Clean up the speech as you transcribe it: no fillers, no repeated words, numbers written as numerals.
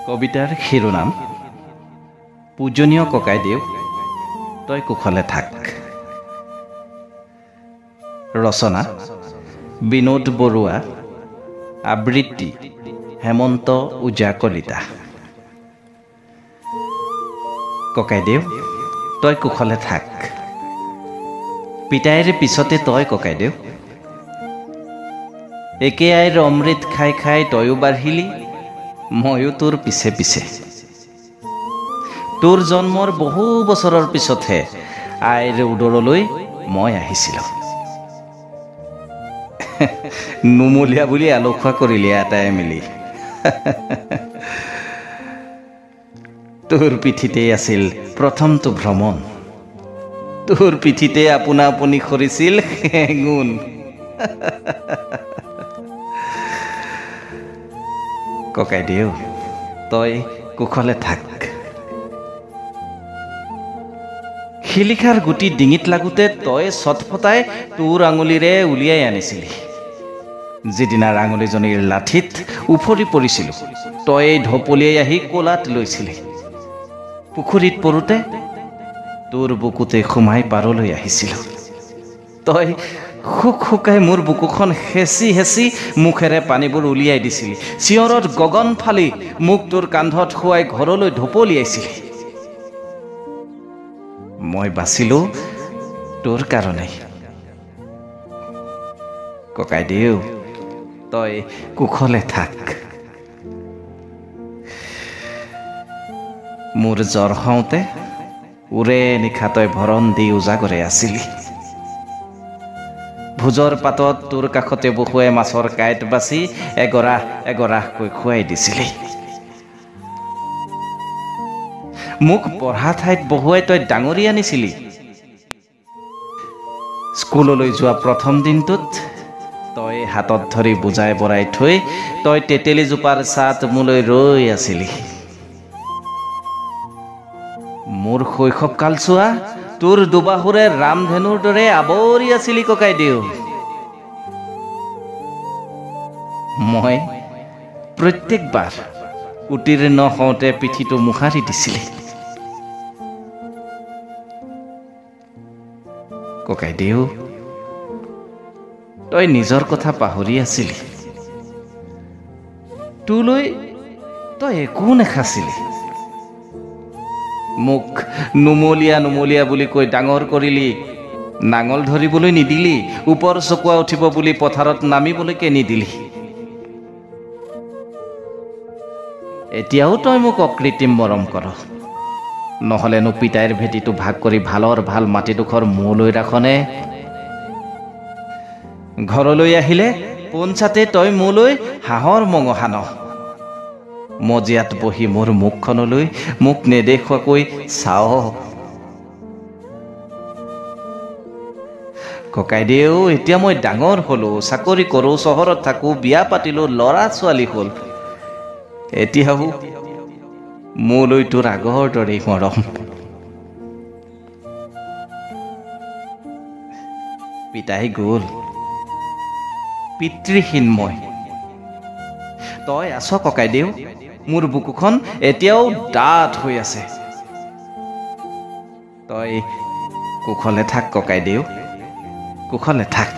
কবিতাৰ শিৰোনাম পূজনীয় ককাইদেউ তই কুশলে থাক। ৰচনা বিনোদ বৰুৱা, আবৃত্তি হেমন্ত ওজা কলিতা। ককাইদেউ তই কুশলে থাক, পিতাইৰ পিছতে তই ককাইদেউ। একে আইৰ অমৃত খাই খাই তয়ো বাঢ়িলি, ময়ো তোৰ পিছে পিছে। তোৰ জন্মৰ বহু বছৰৰ পিছতহে আইৰ উদৰলৈ মই আহিছিলোঁ। নুমলীয়া বুলি আলসুৱা কৰিলি আটাই মিলি। তোৰ পিঠিতেই আছিল প্ৰথমটো ভ্ৰমণ, তোৰ পিঠিতে আপোনা আপুনি সৰিছিল শেঙুন। ককাইদেউ তই কুশলে থাক। শিলিখাৰ গুটি ডিঙিত লাগোতে তই চটফটাই তোৰ আঙুলিৰে উলিয়াই আনিছিলি। যিদিনা আঙুলিজনীৰ লাঠিত উফৰি পৰিছিলোঁ, তই ঢপলিয়াই আহি কোলাত লৈছিলি। পুখুৰীত পৰোঁতে তোৰ বুকুতে সোমাই পাৰলৈ আহিছিলোঁ। তই শুকাই মোৰ বুকুখন হেঁচি হেঁচি মুখেৰে পানীবোৰ উলিয়াই দিছিলি। চিঞৰত গগন ফালি মোক তোৰ কান্ধত শুৱাই ঘৰলৈ ঢপলিয়াইছিলি। মই বাচিলোঁ তোৰ কাৰণেই। ককাইদেউ তই কুশলে থাক। মোৰ জ্বৰ হওঁতে উৰে নিশা তই ভৰণ দি উজাগৰে আছিলি। ভোজৰ পাতত তোৰ কাষতে বহুৱাই মাছৰ কাঁইট বাচি এগৰাহ এগৰাহকৈ খুৱাই দিছিলি। মোক পঢ়া ঠাইত বহুৱাই তই ডাঙৰি আনিছিলি। স্কুললৈ যোৱা প্ৰথম দিনটোত তই হাতত ধৰি বুজাই বৰাই থৈ তই তেতেলীজোপাৰ ছাট মোলৈ ৰৈ আছিলি। মোৰ শৈশৱকাল চোৱা, তোৰ দুবাহুৰে ৰামধেনুৰ দৰে আৱৰি আছিলি ককাইদেউ। মই প্ৰত্যেকবাৰ উত্তীৰ্ণ হওঁতে পিঠিটো মোহাৰি দিছিলি। ককাইদেউ তই নিজৰ কথা পাহৰি আছিলি। তোলৈ তই একো নেখাছিলি। মোক নুমলীয়া নুমলীয়া বুলি কৈ ডাঙৰ কৰিলি। নাঙল ধৰিবলৈ নিদিলি, ওপৰ চকুৱা উঠিব বুলি পথাৰত নামিবলৈকে নিদিলি। এতিয়াও তই মোক অকৃত্ৰিম মৰম কৰ। নহ'লেনো পিতাইৰ ভেটিটো ভাগ কৰি ভালৰ ভাল মাটিডোখৰ মোলৈ ৰাখনে? ঘৰলৈ আহিলে পোনছাতে তই মোলৈ হাঁহৰ মঙহ আন। মজিয়াত বহি মোৰ মুখখনলৈ মোক নেদেখুৱাকৈ চাও। ককাইদেউ এতিয়া মই ডাঙৰ হ'লো, চাকৰি কৰোঁ, চহৰত থাকোঁ, বিয়া পাতিলোঁ, ল'ৰা ছোৱালী হ'ল। এতিয়াও মোলৈ তোৰ আগৰ দৰেই মৰম। পিতাই গ'ল, পিতৃহীন মই। তই আছ ককাইদেউ, মোৰ বুকুখন এতিয়াও ডাঠ হৈ আছে। তই কুশলে থাক ককাইদেউ, কুশলে থাক।